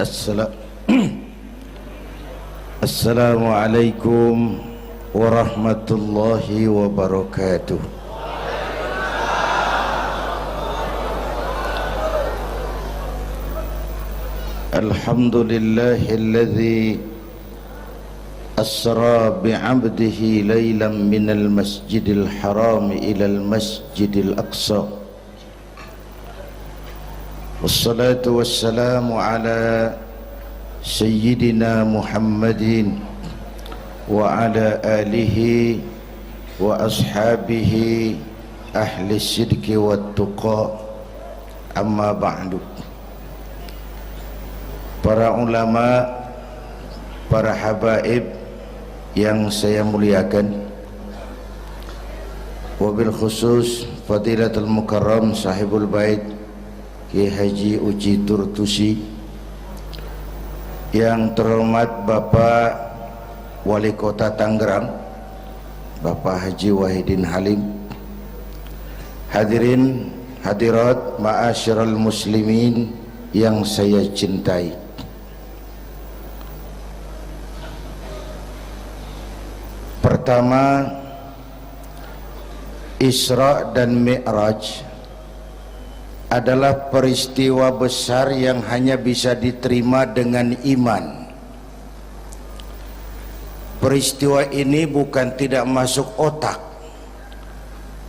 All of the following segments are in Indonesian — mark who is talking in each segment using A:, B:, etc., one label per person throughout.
A: Assala- Assalamualaikum warahmatullahi wabarakatuh. Alhamdulillahilladzi asra bi'abdihi laylan minal masjidil haram ilal masjidil aqsa. Wassalatu wassalamu ala Sayyidina Muhammadin wa ala alihi wa ashabihi ahli sidqi wa tuqa, amma ba'du. Para ulama, para habaib yang saya muliakan, wabil khusus Fadilatul Mukarram Sahibul Bait Kiai Haji Uji Turtusi, yang terhormat Bapak Wali Kota Tangerang Bapak Haji Wahidin Halim, hadirin hadirat ma'asyiral muslimin yang saya cintai. Pertama, Isra dan Mi'raj adalah peristiwa besar yang hanya bisa diterima dengan iman. Peristiwa ini bukan tidak masuk otak,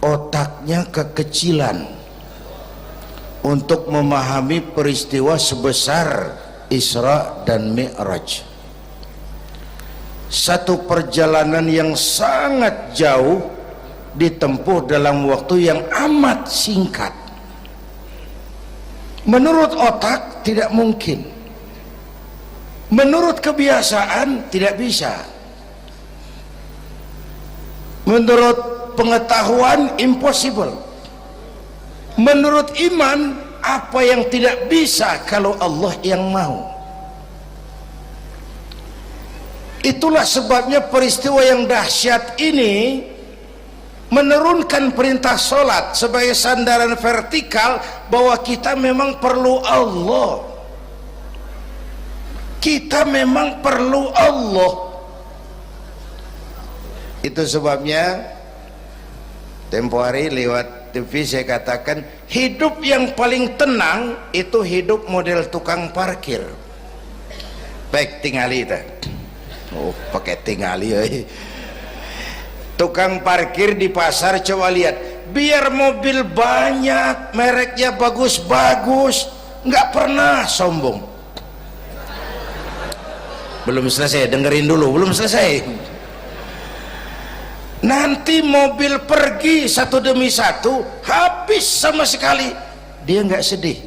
A: otaknya kekecilan untuk memahami peristiwa sebesar Isra dan Mi'raj. Satu perjalanan yang sangat jauh ditempuh dalam waktu yang amat singkat. Menurut otak tidak mungkin, menurut kebiasaan tidak bisa, menurut pengetahuan impossible, menurut iman apa yang tidak bisa kalau Allah yang mau. Itulah sebabnya peristiwa yang dahsyat ini menurunkan perintah solat sebagai sandaran vertikal bahwa kita memang perlu Allah. Kita memang perlu Allah. Itu sebabnya tempo hari lewat TV saya katakan, hidup yang paling tenang itu hidup model tukang parkir. Baik, tingali itu. Oh, pakai tingali. Tukang parkir di pasar, coba lihat, biar mobil banyak, mereknya bagus-bagus, nggak pernah sombong. Belum selesai, dengerin dulu, belum selesai. Nanti mobil pergi satu demi satu, habis sama sekali, dia nggak sedih.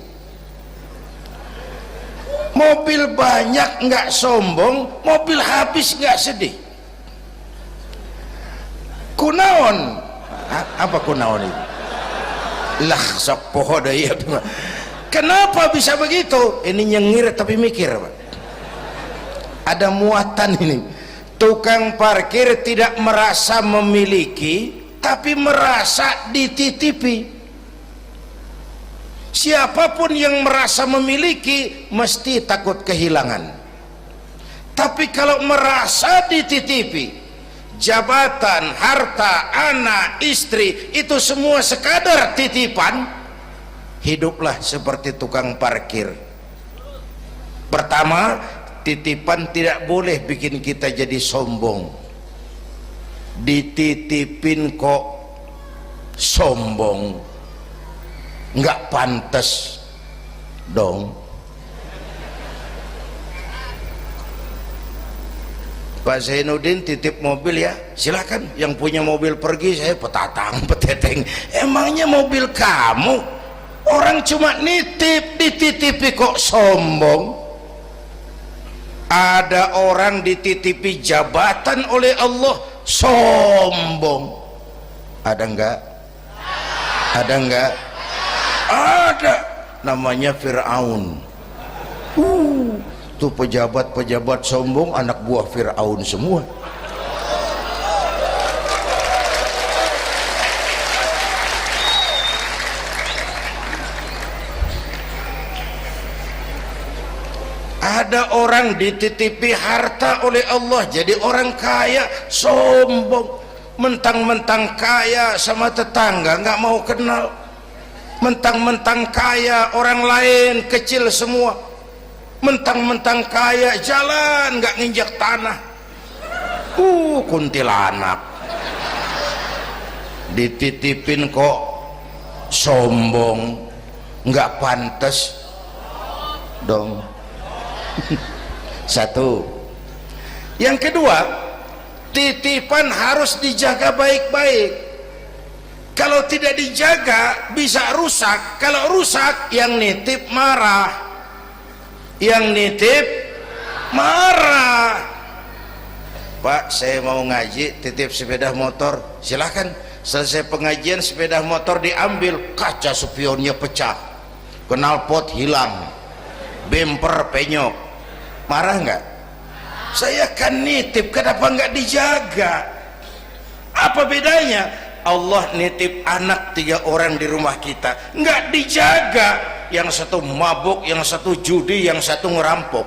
A: Mobil banyak nggak sombong, mobil habis nggak sedih. Kunaon? Apa kunaon itu? Lah sok poho deui. Kenapa bisa begitu? Ini nyengir tapi mikir, Pak. Ada muatan ini. Tukang parkir tidak merasa memiliki, tapi merasa dititipi. Siapapun yang merasa memiliki mesti takut kehilangan. Tapi kalau merasa dititipi, jabatan, harta, anak, istri, itu semua sekadar titipan, hiduplah seperti tukang parkir. Pertama, titipan tidak boleh bikin kita jadi sombong. Dititipin kok sombong, nggak pantas dong. Pak Zainuddin titip mobil ya, silakan. Yang punya mobil pergi, saya petatang peteteng. Emangnya mobil kamu? Orang cuma nitip, dititipi kok sombong. Ada orang dititipi jabatan oleh Allah sombong. Ada enggak? Ada enggak? Ada. Namanya Fir'aun. Tuh pejabat-pejabat sombong anak buah Fir'aun semua. Ada orang dititipi harta oleh Allah jadi orang kaya, sombong, mentang-mentang kaya sama tetangga nggak mau kenal, mentang-mentang kaya orang lain kecil semua, mentang-mentang kaya jalan nggak nginjak tanah. Kuntilanak dititipin kok sombong, nggak pantas dong. Satu. Yang kedua, titipan harus dijaga baik-baik. Kalau tidak dijaga bisa rusak. Kalau rusak yang nitip marah, yang nitip marah. Pak, saya mau ngaji, titip sepeda motor, silahkan. Selesai pengajian sepeda motor diambil, kaca spionnya pecah, knalpot hilang, bemper penyok, marah nggak? Saya kan nitip, kenapa nggak dijaga? Apa bedanya? Allah nitip anak 3 orang di rumah kita, nggak dijaga, yang satu mabuk, yang satu judi, yang satu ngerampok,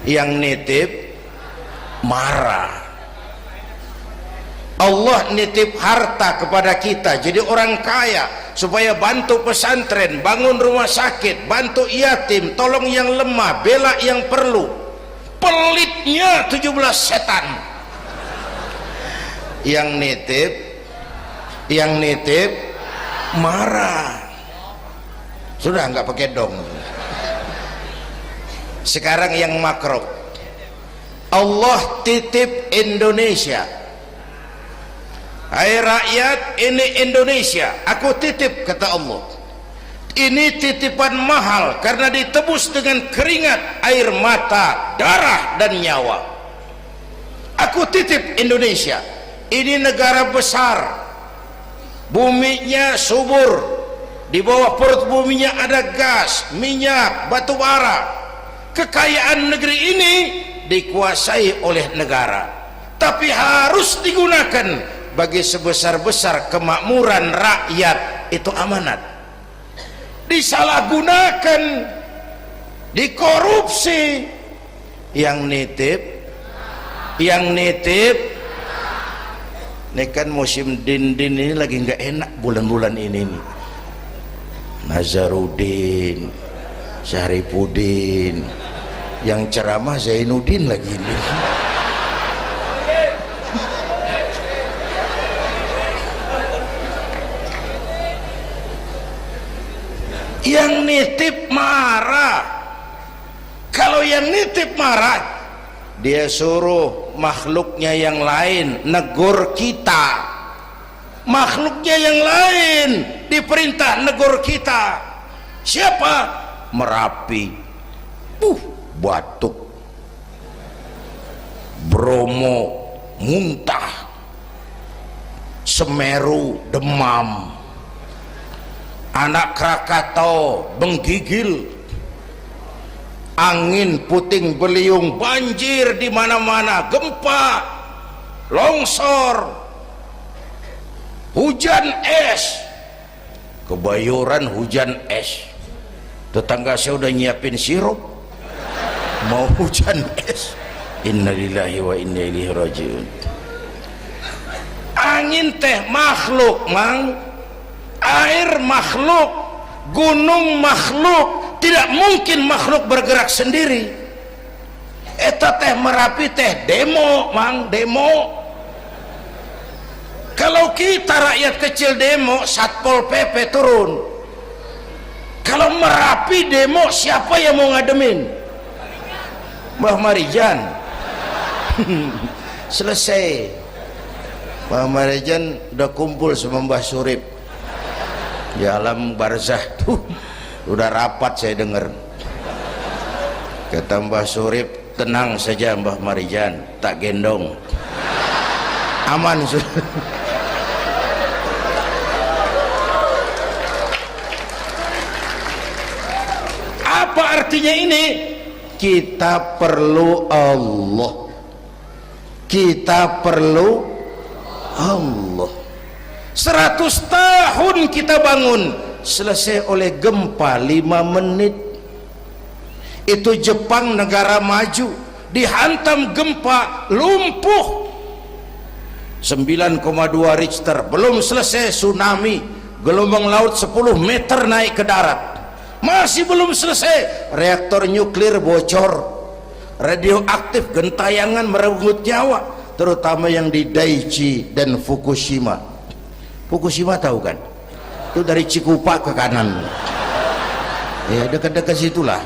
A: yang nitip marah. Allah nitip harta kepada kita jadi orang kaya supaya bantu pesantren, bangun rumah sakit, bantu yatim, tolong yang lemah, bela yang perlu. Pelitnya 17 setan. Yang nitip marah. Sudah nggak pakai dong. Sekarang yang makro, Allah titip Indonesia. Hai rakyat, ini Indonesia, aku titip, kata Allah. Ini titipan mahal karena ditebus dengan keringat, air mata, darah dan nyawa. Aku titip Indonesia. Ini negara besar, buminya subur, di bawah perut buminya ada gas, minyak, batu bara. Kekayaan negeri ini dikuasai oleh negara, tapi harus digunakan bagi sebesar-besar kemakmuran rakyat. Itu amanat. Disalahgunakan, dikorupsi, yang nitip ini kan musim din-din ini lagi nggak enak bulan-bulan ini nih. Nazarudin, Syarifudin, yang ceramah Zainuddin lagi nih. Yang nitip marah. Kalau yang nitip marah, dia suruh makhluknya yang lain negur kita. Makhluknya yang lain diperintah negur kita. Siapa? Merapi, Batuk, Bromo muntah, Semeru demam, Anak Krakatau menggigil, angin puting beliung, banjir di mana-mana, gempa, longsor, hujan es. Kebayoran hujan es. Tetangga saya udah nyiapin sirup, mau hujan es. Innalillahi wa inna ilaihi rajiun. Angin teh makhluk, mang. Air makhluk, gunung makhluk, tidak mungkin makhluk bergerak sendiri. Eta teh Merapi teh demo, mang, demo. Kalau kita rakyat kecil demo, Satpol PP turun. Kalau Merapi demo, siapa yang mau ngademin? Mbah Marijan. Selesai. Mbah Marijan udah kumpul sama Mbah Surip di alam barzah tuh, udah rapat saya dengar. Kata Mbah Surip, tenang saja Mbah Marijan, tak gendong, aman sudah. Apa artinya ini? Kita perlu Allah, kita perlu Allah. 100 tahun kita bangun, selesai oleh gempa 5 menit. Itu Jepang negara maju, dihantam gempa, lumpuh 9,2 Richter, belum selesai tsunami, gelombang laut 10 meter naik ke darat, masih belum selesai, reaktor nuklir bocor, radioaktif gentayangan merenggut nyawa, terutama yang di Daiichi dan Fukushima. Fukushima tahu kan? Itu dari Cikupa ke kanan, ya dekat-dekat situlah.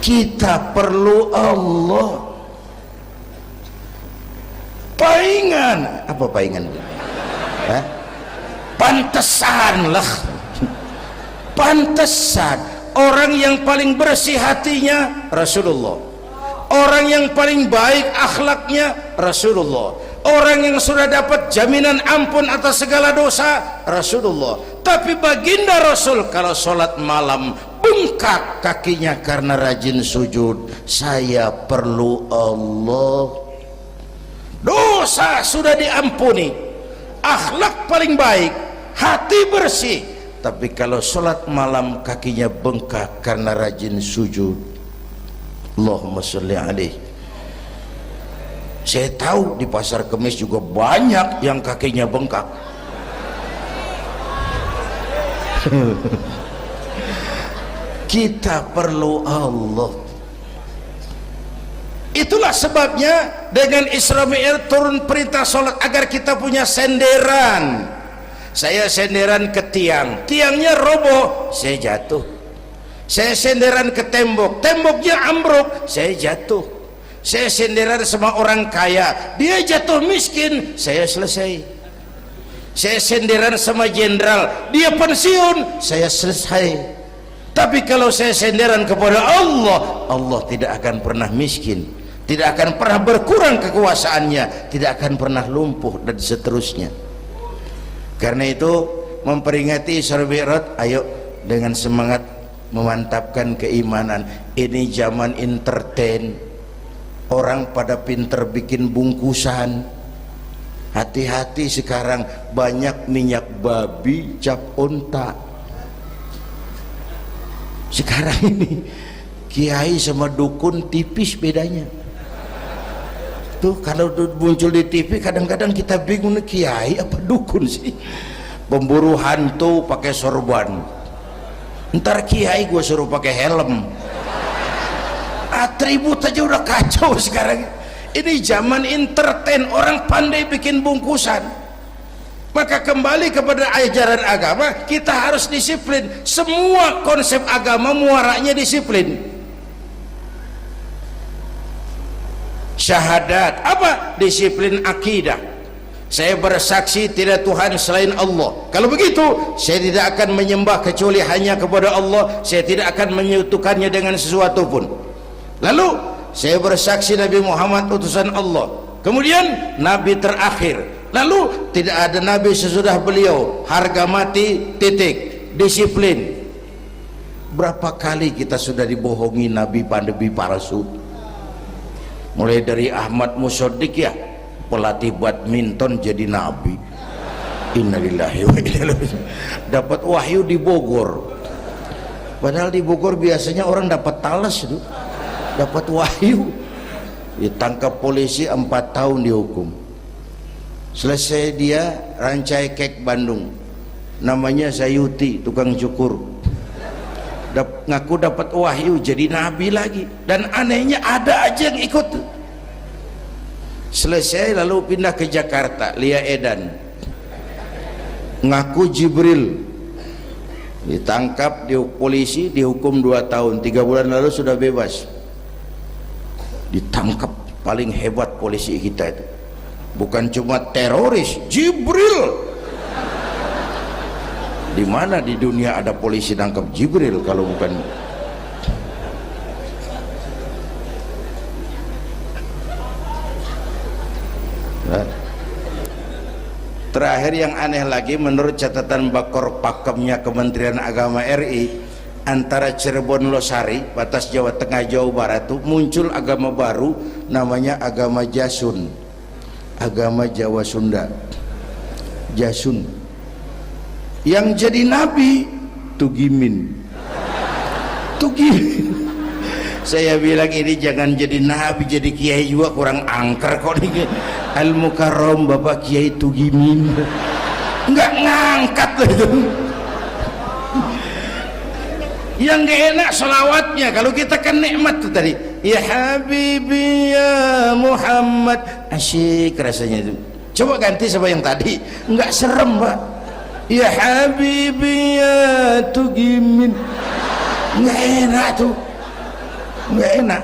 A: Kita perlu Allah. Paingan, apa paingan? Hah? Pantesan lah. Pantesan orang yang paling bersih hatinya Rasulullah, orang yang paling baik akhlaknya Rasulullah, orang yang sudah dapat jaminan ampun atas segala dosa Rasulullah. Tapi baginda Rasul kalau sholat malam bengkak kakinya karena rajin sujud. Saya perlu Allah. Dosa sudah diampuni, akhlak paling baik, hati bersih, tapi kalau sholat malam kakinya bengkak karena rajin sujud. Allahumma sholli alaihi. Saya tahu di pasar Kemis juga banyak yang kakinya bengkak. Kita perlu Allah. Itulah sebabnya dengan Isra Mi'raj turun perintah sholat agar kita punya senderan. Saya senderan ke tiang, tiangnya roboh, saya jatuh. Saya senderan ke tembok, temboknya ambruk, saya jatuh. Saya senderan sama orang kaya, dia jatuh miskin, saya selesai. Saya senderan sama jenderal, dia pensiun, saya selesai. Tapi kalau saya senderan kepada Allah, Allah tidak akan pernah miskin, tidak akan pernah berkurang kekuasaannya, tidak akan pernah lumpuh, dan seterusnya. Karena itu memperingati Isra Mi'raj, ayo dengan semangat memantapkan keimanan. Ini zaman entertain, orang pada pinter bikin bungkusan. Hati-hati sekarang banyak minyak babi cap unta. Sekarang ini kiai sama dukun tipis bedanya. Tuh kalau muncul di TV kadang-kadang kita bingung, kiai apa dukun sih? Pemburu hantu pakai sorban, ntar kiai gue suruh pakai helm. Atribut aja udah kacau sekarang. Ini zaman entertain, orang pandai bikin bungkusan. Maka kembali kepada ajaran agama, kita harus disiplin. Semua konsep agama muaranya disiplin. Syahadat apa? Disiplin akidah. Saya bersaksi tidak Tuhan selain Allah. Kalau begitu, saya tidak akan menyembah kecuali hanya kepada Allah. Saya tidak akan menyekutukannya dengan sesuatu pun. Lalu saya bersaksi Nabi Muhammad utusan Allah, kemudian Nabi terakhir, lalu tidak ada Nabi sesudah beliau, harga mati, titik. Disiplin. Berapa kali kita sudah dibohongi Nabi pandemi palsu, mulai dari Ahmad Musaddiq, ya pelatih badminton jadi Nabi. Innalillahi wa inna ilaihi. Dapat wahyu di Bogor, padahal di Bogor biasanya orang dapat talas itu, dapat wahyu. Ditangkap polisi 4 tahun dihukum. Selesai dia rancai kek Bandung, namanya Sayuti, tukang cukur. Ngaku dapat wahyu jadi nabi lagi, dan anehnya ada aja yang ikut. Selesai lalu pindah ke Jakarta, Lia Edan, ngaku Jibril. Ditangkap di polisi, dihukum 2 tahun, 3 bulan lalu sudah bebas. Ditangkap, paling hebat polisi kita itu, bukan cuma teroris, Jibril. Di mana di dunia ada polisi nangkap Jibril kalau bukan? Nah, terakhir yang aneh lagi, menurut catatan Bakor Pakemnya Kementerian Agama RI, antara Cirebon Losari, batas Jawa Tengah Jawa Barat tuh muncul agama baru namanya agama Jasun, agama Jawa Sunda, Jasun. yang jadi nabi tugimin. Saya bilang ini jangan jadi nabi, jadi kiai juga kurang angker kok nih. Al Mukarram Bapak Kiai Tugimin nggak ngangkat loh itu. Yang gak enak selawatnya. Kalau kita kan nikmat tuh tadi, ya Habibi ya Muhammad, asyik rasanya itu. Coba ganti sama yang tadi, nggak serem Pak. Ya Habibi ya Tugimin, nggak enak tuh, nggak enak.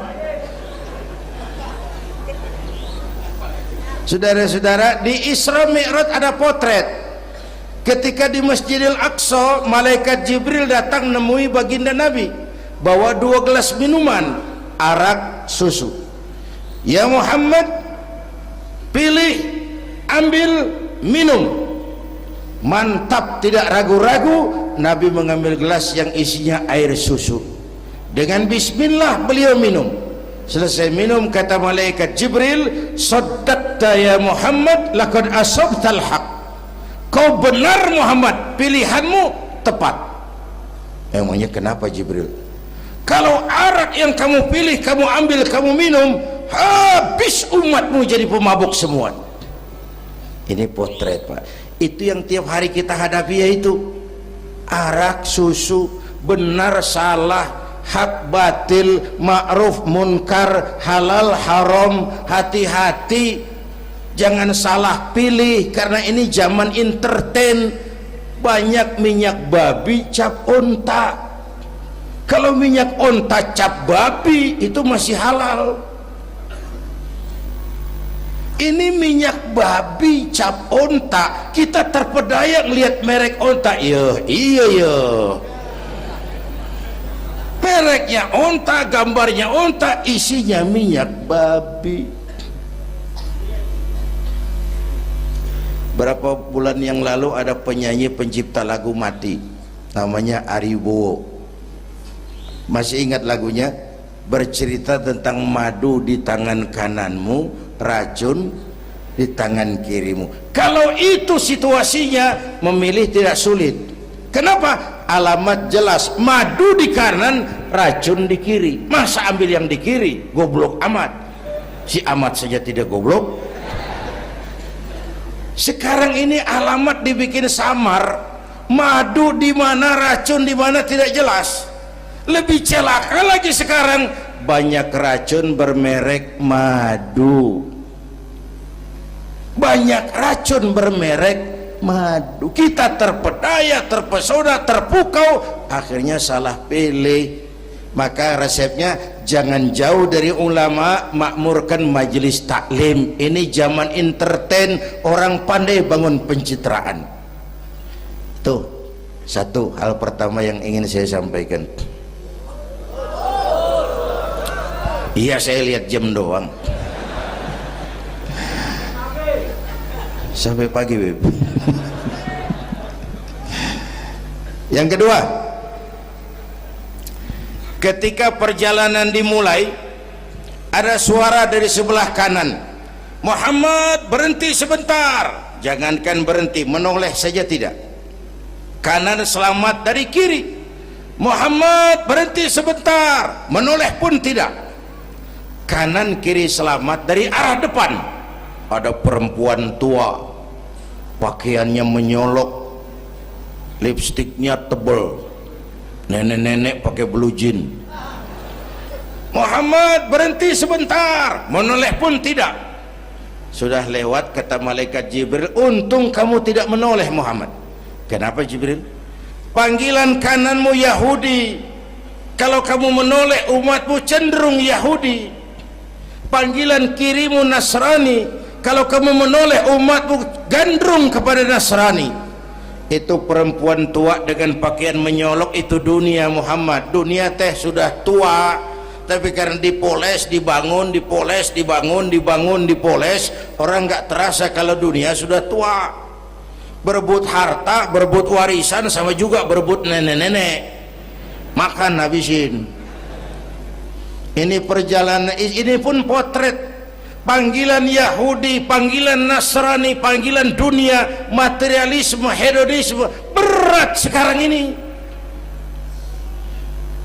A: Saudara-saudara, di Isra Mi'raj ada potret. Ketika di Masjidil Aqsa, malaikat Jibril datang nemui baginda Nabi, bawa 2 gelas minuman, arak, susu. Ya Muhammad, pilih, ambil, minum. Mantap, tidak ragu-ragu. Nabi mengambil gelas yang isinya air susu. Dengan bismillah beliau minum. Selesai minum, kata malaikat Jibril, saddaqta ya Muhammad, laqad asabtal haq. Kau benar Muhammad, pilihanmu tepat. Emangnya kenapa Jibril? Kalau arak yang kamu pilih, kamu ambil, kamu minum, habis umatmu jadi pemabuk semua. Ini potret Pak. Itu yang tiap hari kita hadapi, yaitu arak, susu, benar, salah, hak, batil, ma'ruf, munkar, halal, haram. Hati-hati, jangan salah pilih, karena ini zaman entertain. Banyak minyak babi cap onta. Kalau minyak onta cap babi itu masih halal. Ini minyak babi cap onta, kita terpedaya ngelihat merek onta. Iya mereknya onta, gambarnya onta, isinya minyak babi. Berapa bulan yang lalu ada penyanyi pencipta lagu mati, namanya Ari Bowo. Masih ingat lagunya? Bercerita tentang madu di tangan kananmu, racun di tangan kirimu. Kalau itu situasinya, memilih tidak sulit. Kenapa? Alamat jelas, madu di kanan, racun di kiri. Masa ambil yang di kiri? Goblok amat. Si amat saja tidak goblok. Sekarang ini alamat dibikin samar. Madu di mana, racun di mana tidak jelas. Lebih celaka lagi sekarang, banyak racun bermerek madu. Banyak racun bermerek madu. Kita terpedaya, terpesona, terpukau, akhirnya salah pilih. Maka resepnya, jangan jauh dari ulama, makmurkan majelis taklim. Ini zaman entertain, orang pandai bangun pencitraan. Tuh, satu hal pertama yang ingin saya sampaikan. Iya, saya lihat jam doang. Sampai pagi, Beb. Yang kedua, ketika perjalanan dimulai, ada suara dari sebelah kanan, Muhammad berhenti sebentar. Jangankan berhenti, menoleh saja tidak. Kanan selamat dari kiri, Muhammad berhenti sebentar, menoleh pun tidak. Kanan kiri selamat dari arah depan. Ada perempuan tua, pakaiannya menyolok, lipstiknya tebal, nenek-nenek pakai blue jean. Muhammad berhenti sebentar, menoleh pun tidak. Sudah lewat, kata malaikat Jibril, untung kamu tidak menoleh Muhammad. Kenapa Jibril? Panggilan kananmu Yahudi, kalau kamu menoleh umatmu cenderung Yahudi. Panggilan kirimu Nasrani, kalau kamu menoleh umatmu gandrung kepada Nasrani. Itu perempuan tua dengan pakaian menyolok, itu dunia Muhammad. Dunia teh sudah tua, tapi karena dipoles, dibangun, dipoles, dibangun, dibangun, dipoles, orang nggak terasa kalau dunia sudah tua. Berebut harta, berebut warisan, sama juga berebut nenek-nenek. Makan habisin. Ini perjalanan, ini pun potret. Panggilan Yahudi, panggilan Nasrani, panggilan dunia, materialisme, hedonisme, berat sekarang ini.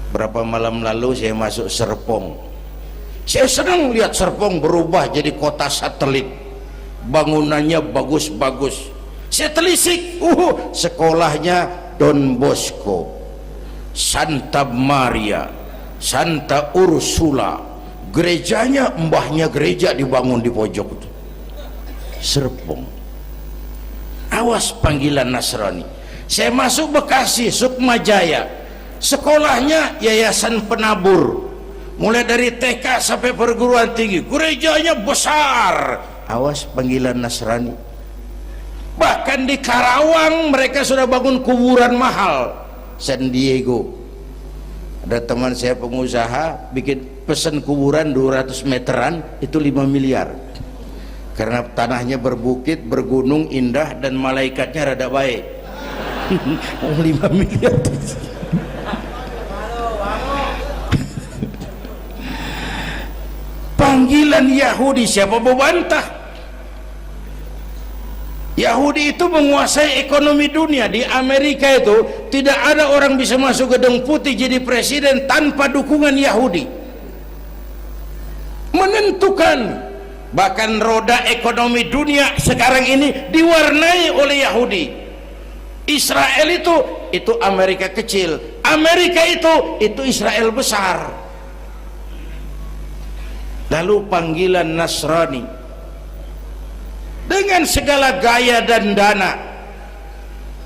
A: Berapa malam lalu saya masuk Serpong, saya senang lihat Serpong berubah jadi kota satelit, bangunannya bagus-bagus. Saya telisik, sekolahnya Don Bosco, Santa Maria, Santa Ursula, gerejanya mbahnya gereja dibangun di pojok itu. Serpong, awas panggilan Nasrani. Saya masuk Bekasi, Sukmajaya, sekolahnya Yayasan Penabur, mulai dari TK sampai perguruan tinggi, gerejanya besar. Awas panggilan Nasrani. Bahkan di Karawang mereka sudah bangun kuburan mahal. San Diego, ada teman saya pengusaha bikin pesan kuburan 200 meteran, itu 5 miliar, karena tanahnya berbukit, bergunung, indah, dan malaikatnya rada baik. 5 miliar. Panggilan Yahudi, siapa membantah? Yahudi itu menguasai ekonomi dunia. Di Amerika itu tidak ada orang bisa masuk Gedung Putih jadi presiden tanpa dukungan Yahudi. Menentukan. Bahkan roda ekonomi dunia sekarang ini diwarnai oleh Yahudi. Israel itu Amerika kecil, Amerika itu Israel besar. Lalu panggilan Nasrani dengan segala gaya dan dana,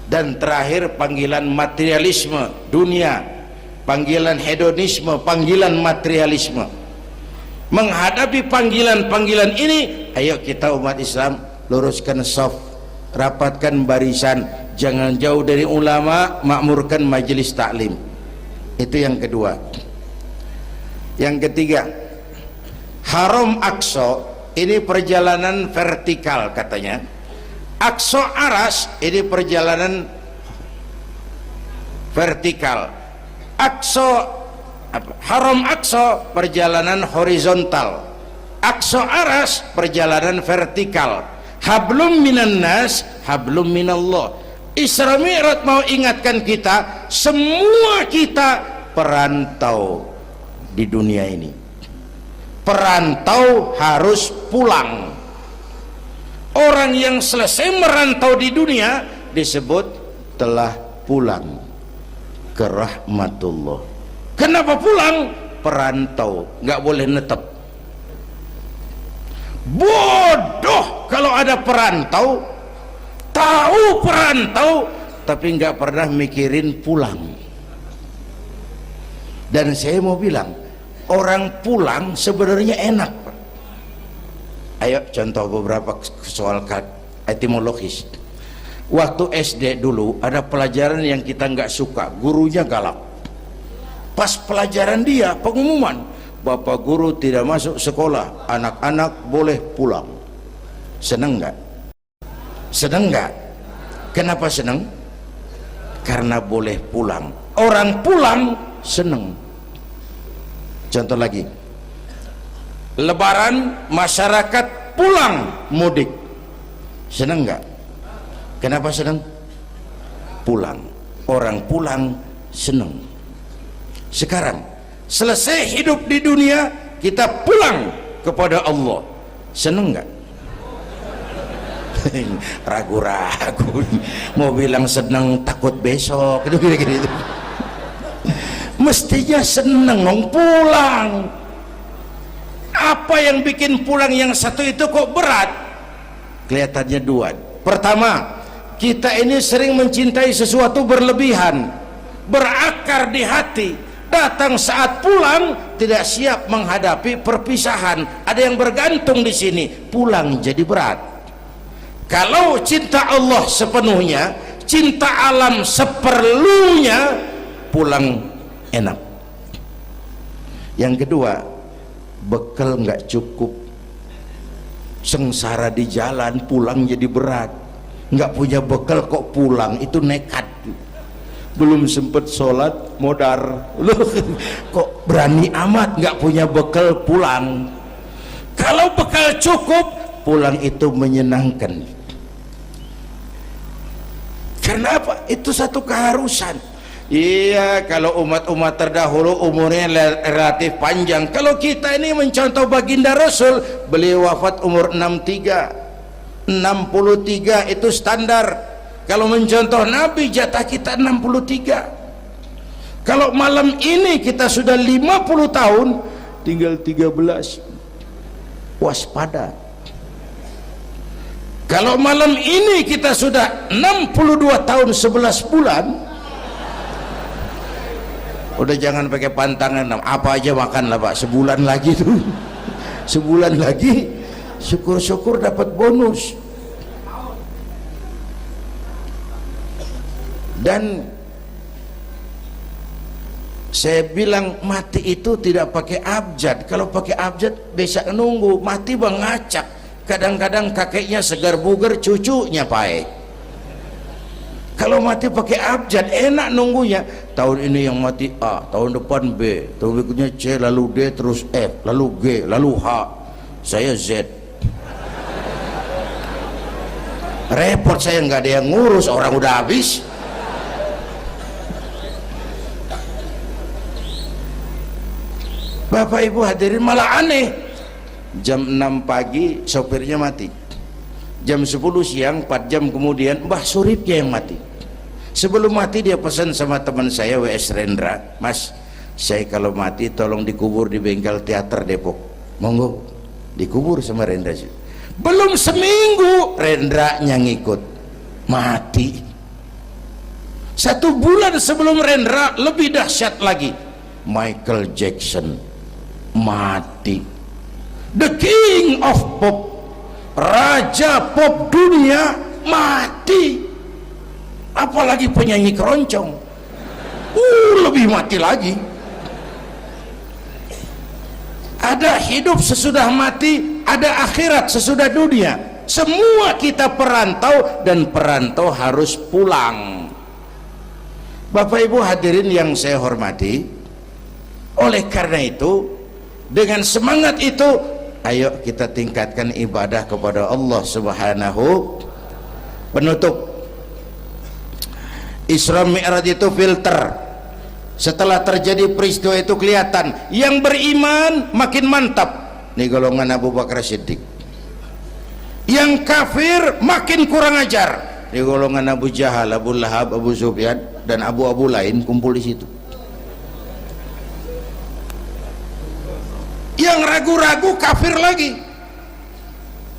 A: dan terakhir panggilan materialisme dunia, panggilan hedonisme, panggilan materialisme. Menghadapi panggilan-panggilan ini, ayo kita umat Islam luruskan saf, rapatkan barisan, jangan jauh dari ulama, makmurkan majelis taklim. Itu yang kedua. Yang ketiga, Haram Aqsa ini perjalanan vertikal katanya. Aqsa Aras ini perjalanan vertikal. Haram Aqsa perjalanan horizontal. Aqsa Aras perjalanan vertikal. Hablum minan nas, hablum minallah. Isra Mi'raj mau ingatkan kita, semua kita perantau di dunia ini. Perantau harus pulang. Orang yang selesai merantau di dunia disebut telah pulang ke rahmatullah. Kenapa pulang? Perantau, nggak boleh netep. Bodoh kalau ada perantau, tahu perantau tapi nggak pernah mikirin pulang. Dan saya mau bilang, orang pulang sebenarnya enak, Pak. Ayo contoh beberapa soal etimologis. Waktu SD dulu ada pelajaran yang kita nggak suka, gurunya galak. Pas pelajaran dia pengumuman, Bapak guru tidak masuk sekolah, anak-anak boleh pulang. Seneng nggak? Seneng nggak? Kenapa seneng? Karena boleh pulang. Orang pulang seneng. Contoh lagi, Lebaran masyarakat pulang mudik, seneng nggak? Kenapa seneng? Pulang. Orang pulang seneng. Sekarang selesai hidup di dunia, kita pulang kepada Allah, seneng nggak? Ragu-ragu, mau bilang seneng takut besok, kira-kira itu. Mestinya seneng dong pulang. Apa yang bikin pulang yang satu itu kok berat? Kelihatannya dua. Pertama, kita ini sering mencintai sesuatu berlebihan, berakar di hati. Datang saat pulang tidak siap menghadapi perpisahan. Ada yang bergantung di sini, pulang jadi berat. Kalau cinta Allah sepenuhnya, cinta alam seperlunya, pulang enak. Yang kedua, bekal nggak cukup, sengsara di jalan, pulang jadi berat. Nggak punya bekal kok pulang, itu nekat. Belum sempet sholat modar, loh kok berani amat nggak punya bekal pulang. Kalau bekal cukup, pulang itu menyenangkan. Karena apa? Itu satu keharusan. Iya, kalau umat-umat terdahulu umurnya relatif panjang. Kalau kita ini mencontoh baginda Rasul, beliau wafat umur 63 itu standar. Kalau mencontoh Nabi, jatah kita 63. Kalau malam ini kita sudah 50 tahun, tinggal 13. Waspada. Kalau malam ini kita sudah 62 tahun 11 bulan, udah jangan pakai pantangan, apa aja makanlah Pak, sebulan lagi tuh. Sebulan lagi syukur-syukur dapat bonus. Dan saya bilang mati itu tidak pakai abjad. Kalau pakai abjad bisa nunggu, mati bang ngacak. Kadang-kadang kakeknya segar bugar, cucunya baik. Kalau mati pakai abjad enak nunggunya. Tahun ini yang mati A, tahun depan B, tahun berikutnya C, lalu D, terus F, lalu G, lalu H. Saya Z. Repot saya, nggak ada yang ngurus, orang udah habis. Bapak Ibu hadirin, malah aneh. Jam 6 pagi sopirnya mati, jam 10 siang 4 jam kemudian Mbah Suripnya yang mati. Sebelum mati dia pesan sama teman saya W.S. Rendra, Mas, saya kalau mati tolong dikubur di bengkel teater Depok. Monggo, dikubur sama Rendra. Belum seminggu Rendra yang ngikut mati. 1 bulan sebelum Rendra lebih dahsyat lagi, Michael Jackson mati. The King of Pop, raja pop dunia mati. Apalagi penyanyi keroncong, lebih mati lagi. Ada hidup sesudah mati, ada akhirat sesudah dunia. Semua kita perantau, dan perantau harus pulang. Bapak Ibu hadirin yang saya hormati, oleh karena itu, dengan semangat itu, ayo kita tingkatkan ibadah kepada Allah Subhanahu. Penutup, Isra Mi'raj itu filter. Setelah terjadi peristiwa itu kelihatan, yang beriman makin mantap, ini golongan Abu Bakar Siddiq. Yang kafir makin kurang ajar, ini golongan Abu Jahal, Abu Lahab, Abu Sufyan, dan abu-abu lain kumpul di situ. Yang ragu-ragu kafir lagi.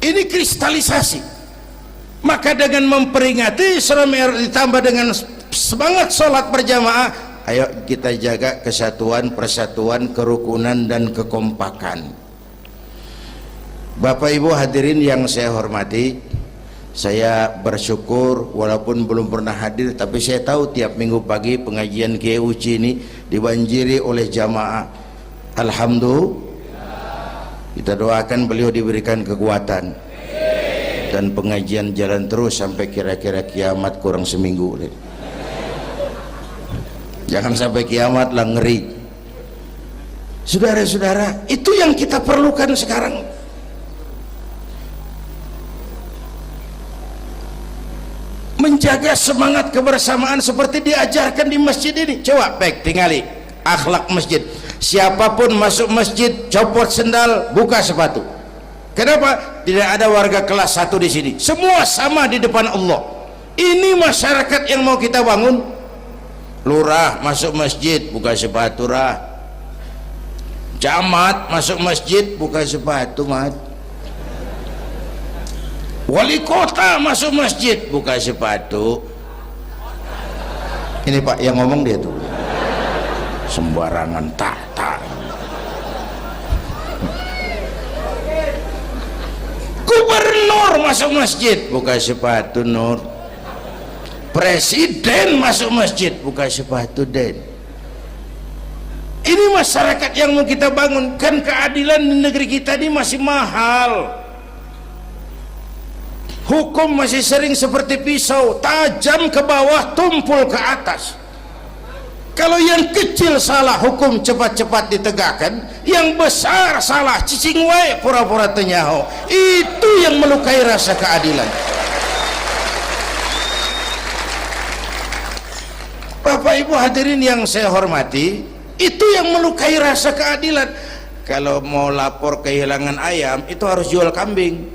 A: Ini kristalisasi. Maka dengan memperingati Isra Mi'raj ditambah dengan semangat sholat berjamaah, ayo kita jaga kesatuan, persatuan, kerukunan, dan kekompakan. Bapak Ibu hadirin yang saya hormati, saya bersyukur walaupun belum pernah hadir, tapi saya tahu tiap minggu pagi pengajian Kiai Uci ini dibanjiri oleh jamaah. Alhamdulillah. Kita doakan beliau diberikan kekuatan dan pengajian jalan terus sampai kira-kira kiamat, kurang seminggu. Jangan sampai kiamat lah, ngeri. Saudara-saudara, itu yang kita perlukan sekarang. Menjaga semangat kebersamaan seperti diajarkan di masjid ini. Coba baik tingali akhlak masjid. Siapapun masuk masjid, copot sendal, buka sepatu. Kenapa? Tidak ada warga kelas 1 di sini. Semua sama di depan Allah. Ini masyarakat yang mau kita bangun. Lurah masuk masjid, buka sepatu rah. Camat masuk masjid, buka sepatu mat. Wali kota masuk masjid, buka sepatu. Ini Pak yang ngomong dia tuh. Sembarangan tak. Gubernur masuk masjid, buka sepatu Nur. Presiden masuk masjid, buka sepatu Den. Ini masyarakat yang mau kita bangun. Kan keadilan di negeri kita ini masih mahal. Hukum masih sering seperti pisau, tajam ke bawah, tumpul ke atas. Kalau yang kecil salah, hukum cepat-cepat ditegakkan. Yang besar salah, cicing wae pura-pura tenyaho. Itu yang melukai rasa keadilan. Bapak Ibu hadirin yang saya hormati, itu yang melukai rasa keadilan. Kalau mau lapor kehilangan ayam itu harus jual kambing.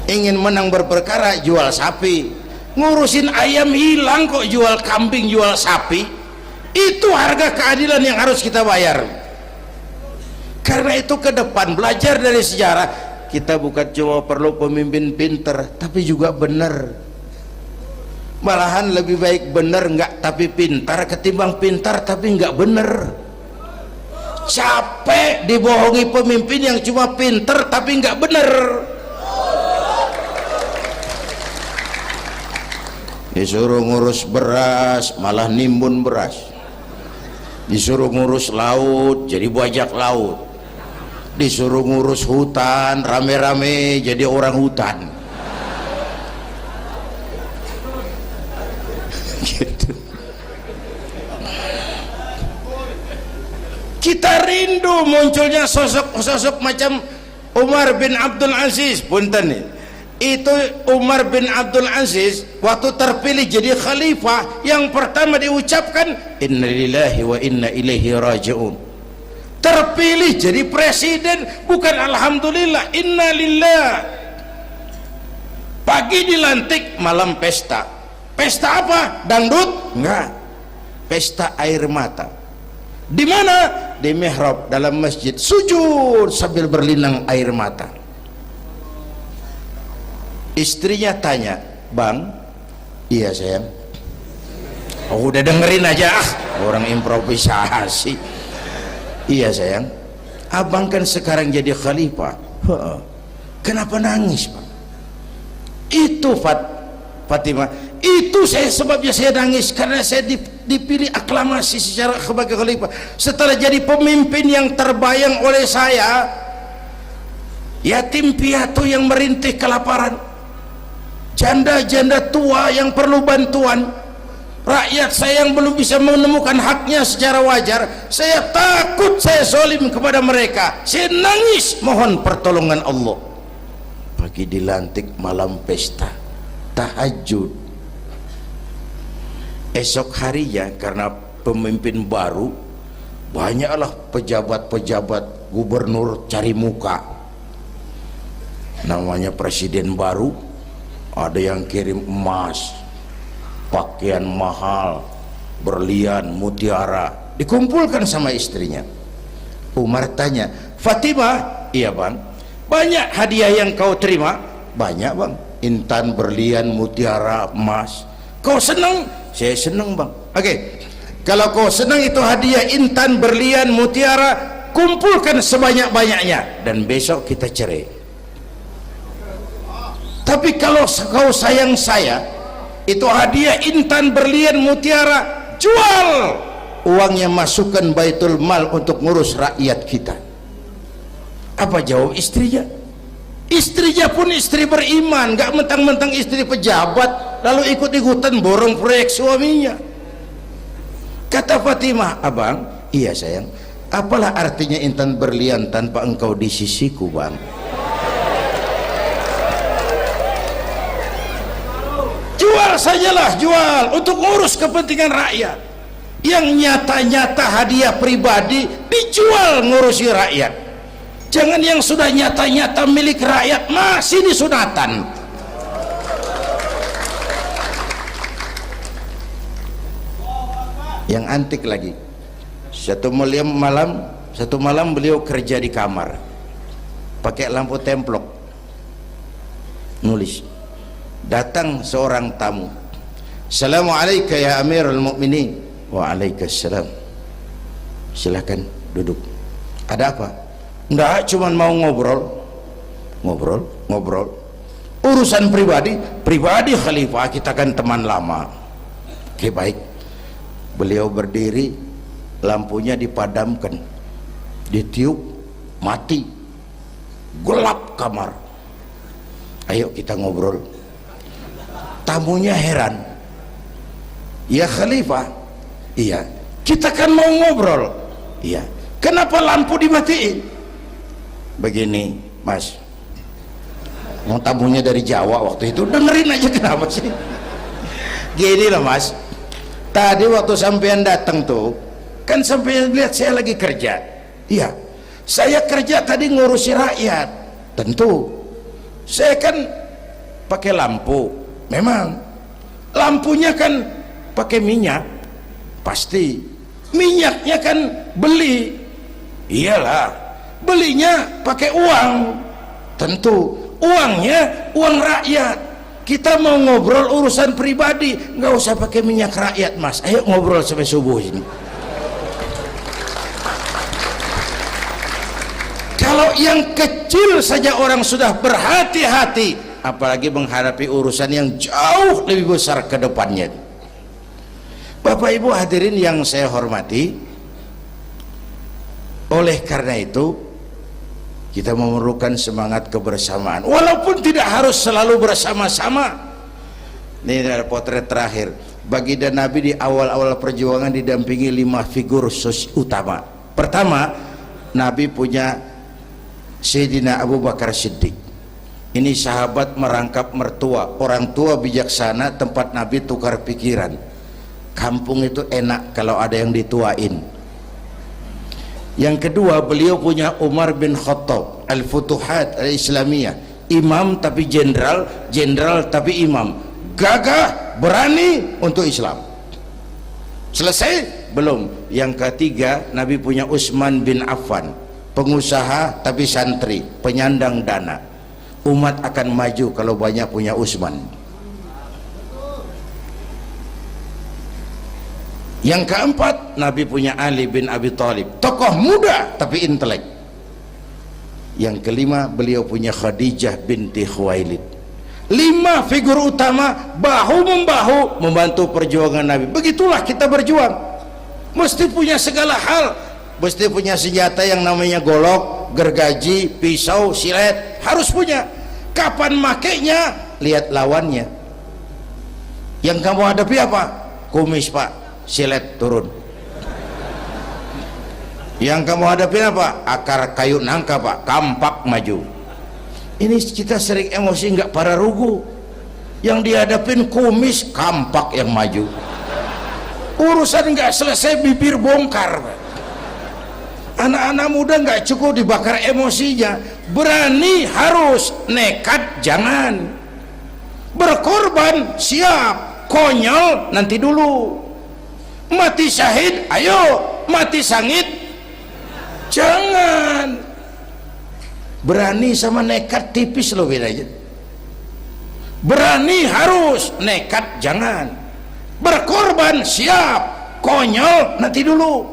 A: Ingin menang berperkara jual sapi. Ngurusin ayam hilang kok jual kambing, jual sapi. Itu harga keadilan yang harus kita bayar. Karena itu ke depan belajar dari sejarah, kita bukan cuma perlu pemimpin pinter tapi juga benar. Malahan lebih baik benar enggak tapi pintar ketimbang pintar tapi enggak benar. Capek dibohongi pemimpin yang cuma pintar tapi enggak benar. Disuruh ngurus beras malah nimbun beras, disuruh ngurus laut jadi bajak laut, disuruh ngurus hutan rame-rame jadi orang hutan. Gitu. Kita rindu munculnya sosok-sosok macam Umar bin Abdul Aziz. Punten nih, itu Umar bin Abdul Aziz waktu terpilih jadi khalifah, yang pertama diucapkan innalillahi wa inna ilaihi raji'un. Terpilih jadi presiden bukan alhamdulillah, innalillah. Pagi dilantik, malam pesta. Pesta apa? Dangdut? Enggak. Pesta air mata. Di mana? Di mihrab dalam masjid, sujud sambil berlinang air mata. Istrinya tanya, "Bang?" "Iya sayang." "Oh, udah dengerin aja, orang improvisasi." "Iya sayang, abang kan sekarang jadi khalifah." "Kenapa nangis, Bang?" "Itu Fatimah, itu sebabnya saya nangis karena saya dipilih aklamasi secara sebagai khalifah. Setelah jadi pemimpin yang terbayang oleh saya, yatim piatu yang merintih kelaparan, janda-janda tua yang perlu bantuan, rakyat saya yang belum bisa menemukan haknya secara wajar, saya takut saya zalim kepada mereka. Saya nangis mohon pertolongan Allah." Pagi dilantik, malam pesta, tahajud. Esok harinya karena pemimpin baru, banyaklah pejabat-pejabat gubernur cari muka. Namanya presiden baru, ada yang kirim emas, pakaian mahal, berlian, mutiara, dikumpulkan sama istrinya. Umar tanya, "Fatimah?" "Iya bang." "Banyak hadiah yang kau terima?" "Banyak bang, intan, berlian, mutiara, emas." "Kau senang?" "Saya senang bang." "Oke, kalau kau senang itu hadiah intan, berlian, mutiara, kumpulkan sebanyak-banyaknya dan besok kita cerai. Tapi kalau kau sayang saya, itu hadiah intan, berlian, mutiara, jual, uangnya masukkan baitul mal untuk ngurus rakyat kita." Apa jawab istrinya? Istrinya pun istri beriman, gak mentang-mentang istri pejabat lalu ikut-ikutan borong proyek suaminya. Kata Fatimah, "Abang?" "Iya sayang." "Apalah artinya intan berlian tanpa engkau di sisiku bang?" Jual sajalah, jual untuk ngurus kepentingan rakyat. Yang nyata-nyata hadiah pribadi dijual ngurusi rakyat. Jangan yang sudah nyata-nyata milik rakyat masih disunatan. Yang antik lagi, satu malam beliau kerja di kamar pakai lampu templok, nulis. Datang seorang tamu, "Assalamualaikum ya Amirul Mukminin." "Waalaikumsalam." "Silakan duduk." "Ada apa?" "Enggak, cuman mau ngobrol." Ngobrol urusan pribadi khalifah, kita kan teman lama." "Oke baik." Beliau berdiri, lampunya dipadamkan, ditiup, mati, gelap kamar. "Ayo kita ngobrol." Tamunya heran, "Ya khalifah?" "Iya." "Kita kan mau ngobrol." "Iya." "Kenapa lampu dimatiin?" "Begini mas," mau tamunya dari Jawa waktu itu, dengerin aja kenapa sih. Gini loh Mas, tadi waktu sampean datang tuh kan sampean lihat saya lagi kerja. Iya, saya kerja tadi ngurusi rakyat. Tentu saya kan pakai lampu, memang lampunya kan pakai minyak, pasti minyaknya kan beli, iyalah belinya pakai uang, tentu uangnya uang rakyat. Kita mau ngobrol urusan pribadi, nggak usah pakai minyak rakyat Mas, ayo ngobrol sampai subuh ini. Kalau yang kecil saja orang sudah berhati-hati, apalagi menghadapi urusan yang jauh lebih besar ke depannya. Bapak Ibu hadirin yang saya hormati, oleh karena itu kita memerlukan semangat kebersamaan, walaupun tidak harus selalu bersama-sama. Ini ada potret terakhir. Baginda Nabi di awal-awal perjuangan didampingi 5 figur utama. Pertama, Nabi punya Sayyidina Abu Bakar Siddiq. Ini sahabat merangkap mertua, orang tua bijaksana, tempat Nabi tukar pikiran. Kampung itu enak kalau ada yang dituain. Yang kedua, beliau punya Umar bin Khattab, Al-Futuhat Al-Islamiyah, imam tapi jenderal, jenderal tapi imam, gagah, berani untuk Islam. Selesai? Belum. Yang ketiga, Nabi punya Utsman bin Affan, pengusaha tapi santri, penyandang dana. Umat akan maju kalau banyak punya Utsman. Yang keempat, Nabi punya Ali bin Abi Thalib, tokoh muda tapi intelek. Yang kelima, beliau punya Khadijah binti Khuwailid. 5 figur utama bahu membahu membantu perjuangan Nabi. Begitulah kita berjuang, mesti punya segala hal, mesti punya senjata yang namanya golok, gergaji, pisau, silet, harus punya. Kapan makainya? Lihat lawannya. Yang kamu hadapi apa? Kumis Pak, silet turun. Yang kamu hadapi apa? Akar kayu nangka Pak, kampak maju. Ini kita sering emosi, nggak para rugu. Yang dihadapin kumis, kampak yang maju. Urusan nggak selesai, bibir bongkar Pak. Anak-anak muda nggak cukup dibakar emosinya, berani harus, nekat jangan. Berkorban siap, konyol nanti dulu. Mati syahid ayo, mati sangit jangan. Berani sama nekat tipis loh bedanya. Berani harus, nekat jangan. Berkorban siap, konyol nanti dulu.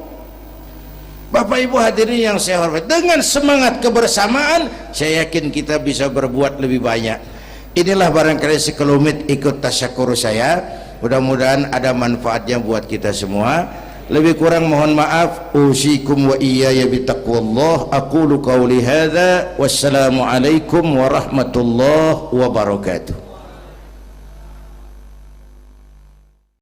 A: Bapak Ibu hadirin yang saya hormati, dengan semangat kebersamaan saya yakin kita bisa berbuat lebih banyak. Inilah barangkali sekelumit ikut tasyakur saya, mudah-mudahan ada manfaatnya buat kita semua. Lebih kurang mohon maaf. Usikum wa iyaya bitaqwallah. Aqulu qawli hadza wassalamu alaikum warahmatullahi wabarakatuh.